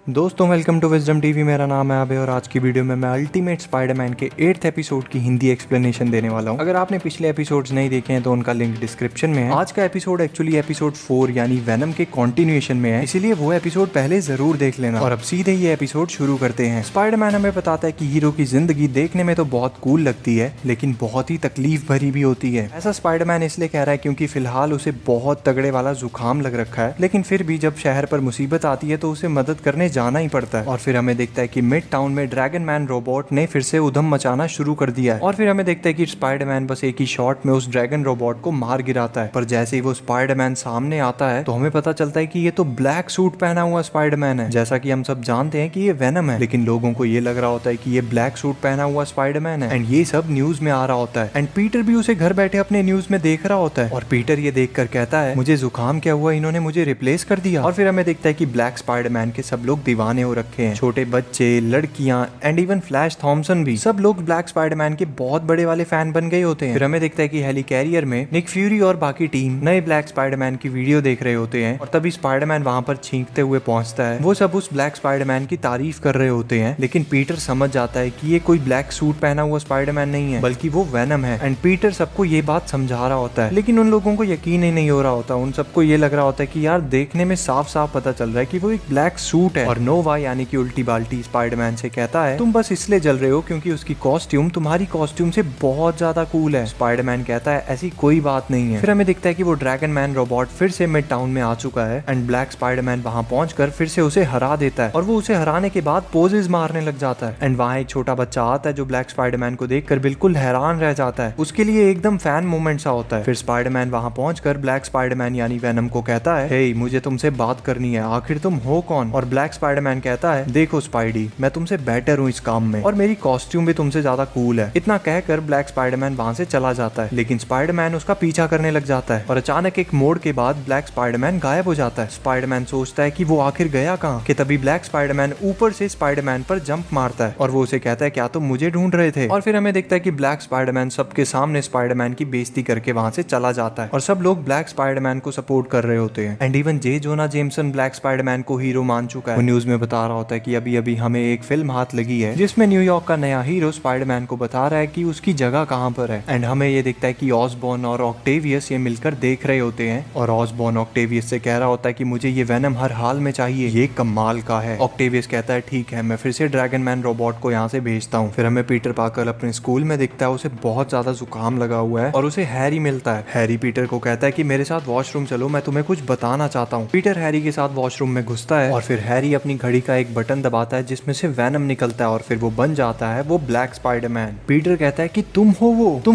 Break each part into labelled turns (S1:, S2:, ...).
S1: दोस्तों welcome to wisdom TV. मेरा नाम है अभय और आज की वीडियो में मैं अल्टीमेट स्पाइडरमैन के 8th एपिसोड की हिंदी एक्सप्लेनेशन देने वाला हूं। अगर आपने पिछले एपिसोड्स नहीं देखे हैं तो उनका लिंक डिस्क्रिप्शन में है। आज का एपिसोड एक्चुअली एपिसोड 4 यानी वेनम के कंटिन्यूएशन में है, इसीलिए वो एपिसोड पहले जरूर देख लेना। और अब सीधे ये एपिसोड शुरू करते हैं। स्पाइडरमैन हमें बताता है कि हीरो की जिंदगी देखने में तो बहुत कूल लगती है लेकिन बहुत ही तकलीफ भरी भी होती है। ऐसा स्पाइडरमैन इसलिए कह रहा है क्योंकि फिलहाल उसे बहुत तगड़े वाला जुकाम लग रखा है, लेकिन फिर भी जब शहर पर मुसीबत आती है तो उसे मदद करने जाना ही पड़ता है। और फिर हमें देखता है कि मिड टाउन में ड्रैगन मैन रोबोट ने फिर से उधम मचाना शुरू कर दिया है। और फिर हमें देखता है कि स्पाइडरमैन बस एक ही शॉट में उस ड्रैगन रोबोट को मार गिराता है। पर जैसे ही वो स्पाइडरमैन सामने आता है तो हमें पता चलता है कि ये तो ब्लैक सूट पहना हुआ स्पाइडरमैन है। जैसा कि हम सब जानते हैं कि ये वेनम है, लेकिन लोगों को ये लग रहा होता है कि ये ब्लैक सूट पहना हुआ स्पाइडरमैन है। एंड ये सब न्यूज में आ रहा होता है। एंड पीटर भी उसे घर बैठे अपने न्यूज में देख रहा होता है। और पीटर ये देख कर कहता है मुझे जुकाम क्या हुआ, इन्होंने मुझे रिप्लेस कर दिया। और फिर हमें देखता है कि ब्लैक स्पाइडरमैन के सब लोग दीवाने हो रखे हैं, छोटे बच्चे, लड़कियां एंड इवन फ्लैश थॉमसन भी। सब लोग ब्लैक स्पाइडरमैन के बहुत बड़े वाले फैन बन गए होते हैं। फिर हमें देखता है कि हेली कैरियर में निक फ्यूरी और बाकी टीम नए ब्लैक स्पाइडरमैन की वीडियो देख रहे होते हैं। और तभी स्पाइडरमैन वहां पर छींकते हुए पहुंचता है। वो सब उस ब्लैक स्पाइडरमैन की तारीफ कर रहे होते हैं, लेकिन पीटर समझ जाता है कि ये कोई ब्लैक सूट पहना हुआ स्पाइडरमैन नहीं है बल्कि वो वेनम है। एंड पीटर सबको ये बात समझा रहा होता है, लेकिन उन लोगों को यकीन ही नहीं हो रहा होता। उन सबको ये लग रहा होता है कि यार देखने में साफ साफ पता चल रहा है कि वो एक ब्लैक सूट है। और नोवा यानी कि उल्टी बाल्टी स्पाइडरमैन से कहता है तुम बस इसलिए जल रहे हो क्योंकि उसकी कॉस्ट्यूम तुम्हारी कॉस्ट्यूम से बहुत ज्यादा कूल है। स्पाइडरमैन कहता है ऐसी कोई बात नहीं है। फिर हमें दिखता है कि वो ड्रैगन मैन रोबोट फिर से मिड टाउन में आ चुका है। एंड ब्लैक स्पाइडरमैन वहां पहुंचकर फिर से उसे हरा देता है। और वो उसे हराने के बाद पोजेस मारने लग जाता है। एंड वहां एक छोटा बच्चा आता है जो ब्लैक स्पाइडरमैन को देखकर बिल्कुल हैरान रह जाता है। उसके लिए एकदम फैन मोमेंट सा होता है। फिर स्पाइडरमैन वहां पहुंचकर ब्लैक स्पाइडरमैन यानी वेनम को कहता है हे मुझे तुमसे बात करनी है, आखिर तुम हो कौन। और ब्लैक स्पाइडरमैन कहता है देखो स्पाइडी, मैं तुमसे बेटर हूँ इस काम में और मेरी कॉस्ट्यूम भी तुमसे ज्यादा कूल है। इतना कहकर ब्लैक स्पाइडरमैन वहां से चला जाता है, लेकिन स्पाइडरमैन उसका पीछा करने लग जाता है। और अचानक एक मोड़ के बाद ब्लैक स्पाइडरमैन गायब हो जाता है। स्पाइडरमैन सोचता है कि वो आखिर गया कहाँ, कि तभी ब्लैक स्पाइडरमैन ऊपर से स्पाइडरमैन पर जंप मारता है और वो उसे कहता है क्या तुम मुझे ढूंढ रहे थे। और फिर हमें दिखता है कि ब्लैक स्पाइडरमैन सबके सामने स्पाइडरमैन की बेइज्जती करके वहां से चला जाता है। और सब लोग ब्लैक स्पाइडरमैन को सपोर्ट कर रहे होते हैं। And even J Jonah Jameson black Spiderman को हीरो मान चुका है। वो न्यूज में बता रहा होता है कि अभी अभी हमें एक फिल्म हाथ लगी है जिसमें न्यूयॉर्क का नया हीरो स्पाइडरमैन को बता रहा है कि उसकी जगह कहां पर है। एंड हमें ये दिखता है कि ऑसबॉर्न और ऑक्टेवियस ये मिलकर देख रहे होते हैं। और ऑसबॉर्न ऑक्टेवियस से कह रहा होता है कि मुझे ये वेनम हर हाल में चाहिए, ये कमाल का है। ऑक्टेवियस कहता है ठीक है, मैं फिर से ड्रैगन मैन रोबोट को यहाँ से भेजता हूँ। फिर हमें पीटर पार्कर अपने स्कूल में दिखता है, उसे बहुत ज्यादा जुकाम लगा हुआ है और उसे हैरी मिलता है। हैरी पीटर को कहता है कि मेरे साथ वॉशरूम चलो, मैं तुम्हें कुछ बताना चाहता हूँ। पीटर हैरी के साथ वॉशरूम में घुसता है और फिर हैरी अपनी घड़ी का एक बटन दबाता है जिसमें से वेनम निकलता है और फिर वो बन जाता है वो ब्लैक स्पाइडरमैन। पीटर कहता है कि तुम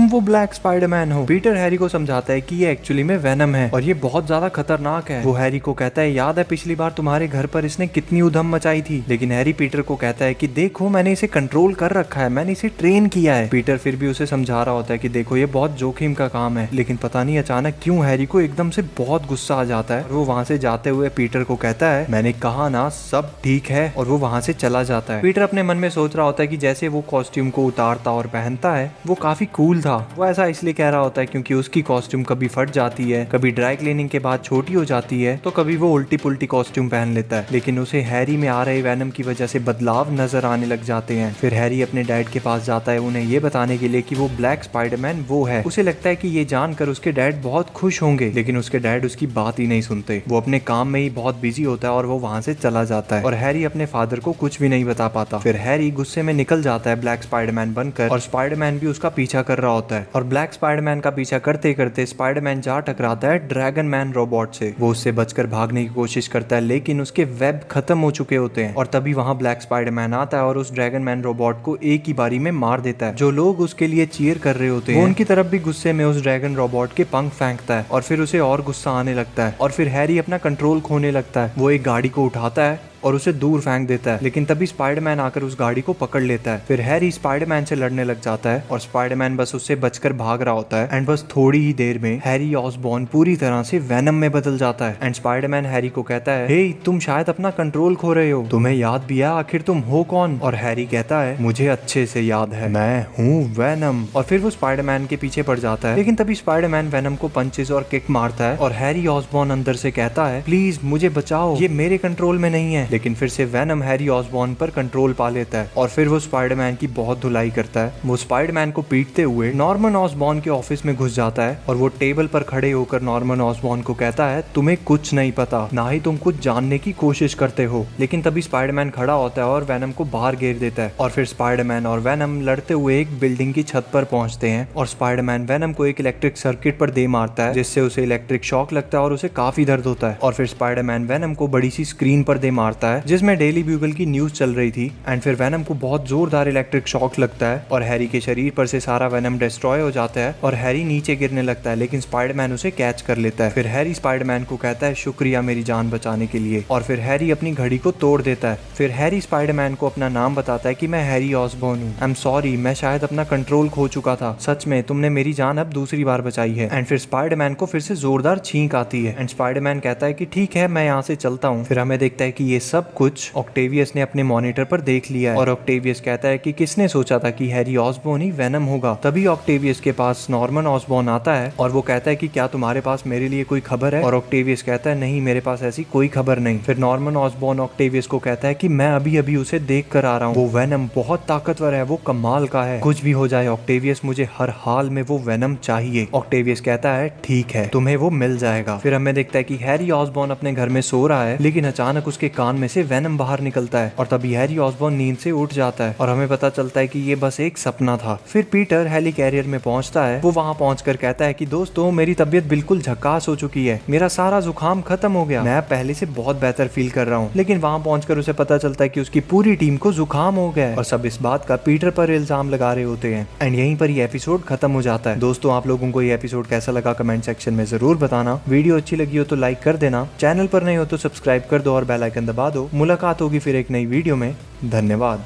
S1: वो ब्लैक स्पाइडरमैन हो। पीटर हैरी को समझाता है कि ये एक्चुअली में वेनम है और ये बहुत ज्यादा खतरनाक है। वो हैरी को कहता है याद है पिछली बार तुम्हारे घर पर इसने कितनी उधम मचाई थी, लेकिन हैरी पीटर को कहता है कि देखो मैंने इसे कंट्रोल कर रखा है, मैंने इसे ट्रेन किया है। पीटर फिर भी उसे समझा रहा होता है कि देखो ये बहुत जोखिम का काम है, लेकिन पता नहीं अचानक क्यों हैरी को एकदम से बहुत गुस्सा आ जाता है और वो वहां से जाते हुए पीटर को कहता है मैंने कहा ना सब ठीक है, और वो वहां से चला जाता है। पीटर अपने मन में सोच रहा होता है कि जैसे वो कॉस्ट्यूम को उतारता और पहनता है वो काफी कूल था। वो ऐसा इसलिए कह रहा होता है क्योंकि उसकी कॉस्ट्यूम कभी फट जाती है, कभी ड्राई क्लीनिंग के बाद छोटी हो जाती है, तो कभी वो उल्टी पुल्टी कॉस्ट्यूम पहन लेता है। लेकिन उसे हैरी में आ रहे वेनम की वजह से बदलाव नजर आने लग जाते हैं। फिर हैरी अपने डैड के पास जाता है उन्हें ये बताने के लिए कि वो ब्लैक स्पाइडरमैन वो है। उसे लगता है कि ये जानकर उसके डैड बहुत खुश होंगे, लेकिन उसके डैड उसकी बात ही नहीं सुनते। वो अपने काम में ही बहुत बिजी होता है और वो वहां से चला जाता है और हैरी अपने फादर को कुछ भी नहीं बता पाता। फिर हैरी गुस्से में निकल जाता है ब्लैक स्पाइडरमैन बनकर और स्पाइडरमैन भी उसका पीछा कर रहा होता है। और ब्लैक स्पाइडरमैन का पीछा करते करते स्पाइडरमैन जा टकराता है ड्रैगन मैन रोबोट से। वो उससे बचकर भागने की कोशिश करता है लेकिन उसके वेब खत्म हो चुके होते हैं। और तभी वहां ब्लैक स्पाइडरमैन आता है और उस ड्रैगन मैन रोबोट को एक ही बारी में मार देता है। जो लोग उसके लिए चीयर कर रहे होते हैं वो उनकी तरफ भी गुस्से में उस ड्रैगन रोबोट के पंख फेंकता है और फिर उसे और गुस्सा आने लगता है। और फिर हैरी अपना कंट्रोल खोने लगता है। वो एक गाड़ी को उठाता है और उसे दूर फेंक देता है, लेकिन तभी स्पाइडरमैन आकर उस गाड़ी को पकड़ लेता है। फिर हैरी स्पाइडरमैन से लड़ने लग जाता है और स्पाइडरमैन बस उससे बचकर भाग रहा होता है। एंड बस थोड़ी ही देर में हैरी ऑसबॉर्न पूरी तरह से वेनम में बदल जाता है। एंड स्पाइडरमैन हैरी को कहता है हे तुम शायद अपना कंट्रोल खो रहे हो, तुम्हें याद भी है आखिर तुम हो कौन। और हैरी कहता है मुझे अच्छे से याद है, मैं हूँ वेनम। और फिर वो स्पाइडरमैन के पीछे पड़ जाता है, लेकिन तभी स्पाइडरमैन वेनम को पंचेस और किक मारता है और हैरी ऑसबॉर्न अंदर से कहता है प्लीज मुझे बचाओ, ये मेरे कंट्रोल में नहीं है। लेकिन फिर से वेनम हैरी ऑसबॉर्न पर कंट्रोल पा लेता है और फिर वो स्पाइडरमैन की बहुत धुलाई करता है। वो स्पाइडरमैन को पीटते हुए नॉर्मन ऑसबॉर्न के ऑफिस में घुस जाता है और वो टेबल पर खड़े होकर नॉर्मन ऑसबॉर्न को कहता है, तुम्हें कुछ नहीं पता, ना ही तुम कुछ जानने की कोशिश करते हो। लेकिन तभी स्पाइडरमैन खड़ा होता है और वेनम को बाहर घेर देता है और फिर स्पाइडरमैन और वेनम लड़ते हुए एक बिल्डिंग की छत पर पहुंचते हैं और स्पाइडरमैन वेनम को एक इलेक्ट्रिक सर्किट पर दे मारता है, जिससे उसे इलेक्ट्रिक शॉक लगता है और उसे काफी दर्द होता है। और फिर स्पाइडरमैन वेनम को बड़ी सी स्क्रीन पर दे मारता है जिसमें डेली ब्यूगल की न्यूज चल रही थी। एंड फिर वेनम को बहुत जोरदार इलेक्ट्रिक शॉक लगता है और हैरी के शरीर पर से सारा वेनम डिस्ट्रॉय हो जाता है और हैरी नीचे गिरने लगता है, लेकिन स्पाइडरमैन उसे कैच कर लेता है। फिर हैरी स्पाइडरमैन को कहता है, शुक्रिया मेरी जान बचाने के लिए। और फिर हैरी अपनी घड़ी को तोड़ देता है। फिर हैरी स्पाइडरमैन को अपना नाम बताता है कि मैं हैरी ऑसबॉर्न हूँ। आई एम सॉरी, मैं शायद अपना कंट्रोल खो चुका था। सच में तुमने मेरी जान अब दूसरी बार बचाई है। एंड फिर स्पाइडरमैन को फिर से जोरदार छींक आती है एंड स्पाइडरमैन कहता है कि ठीक है, मैं यहाँ से चलता हूँ। फिर हमें देखता है कि ये सब कुछ ऑक्टेवियस ने अपने मॉनिटर पर देख लिया है और ऑक्टेवियस कहता है कि किसने सोचा था कि हैरी ऑसबॉर्न ही वेनम होगा। तभी ऑक्टेवियस के पास नॉर्मन ऑसबॉर्न आता है और वो कहता है कि क्या तुम्हारे पास मेरे लिए कोई खबर है? और ऑक्टेवियस कहता है, नहीं, मेरे पास ऐसी कोई खबर नहीं। फिर नॉर्मन ऑसबॉर्न ऑक्टेवियस को कहता है कि मैं अभी अभी उसे देख कर आ रहा हूँ, वो वेनम बहुत ताकतवर है, वो कमाल का है। कुछ भी हो जाए ऑक्टेवियस, मुझे हर हाल में वो वेनम चाहिए। ऑक्टेवियस कहता है, ठीक है, तुम्हें वो मिल जाएगा। फिर हमें देखता है कि हैरी ऑसबॉर्न अपने घर में सो रहा है, लेकिन अचानक उसके कान में से वेनम बाहर निकलता है और तभी हैरी ऑसबॉर्न नींद से उठ जाता है और हमें पता चलता है कि ये बस एक सपना था। फिर पीटर हेली कैरियर में पहुंचता है। वो वहां पहुंचकर कहता है कि दोस्तों, मेरी तबीयत बिल्कुल झकास हो चुकी है, मेरा सारा जुकाम खत्म हो गया, मैं पहले से बहुत बेहतर फील कर रहा हूँ। लेकिन वहां पहुंचकर उसे पता चलता है कि उसकी पूरी टीम को जुकाम हो गया है और सब इस बात का पीटर पर इल्जाम लगा रहे होते हैं। एंड यहीं पर ये एपिसोड खत्म हो जाता है। दोस्तों, आप लोगों को ये एपिसोड कैसा लगा कमेंट सेक्शन में जरूर बताना। वीडियो अच्छी लगी हो तो लाइक कर देना, चैनल पर नहीं हो तो सब्सक्राइब कर दो और बेल आइकन दबा दो। मुलाकात होगी फिर एक नई वीडियो में। धन्यवाद।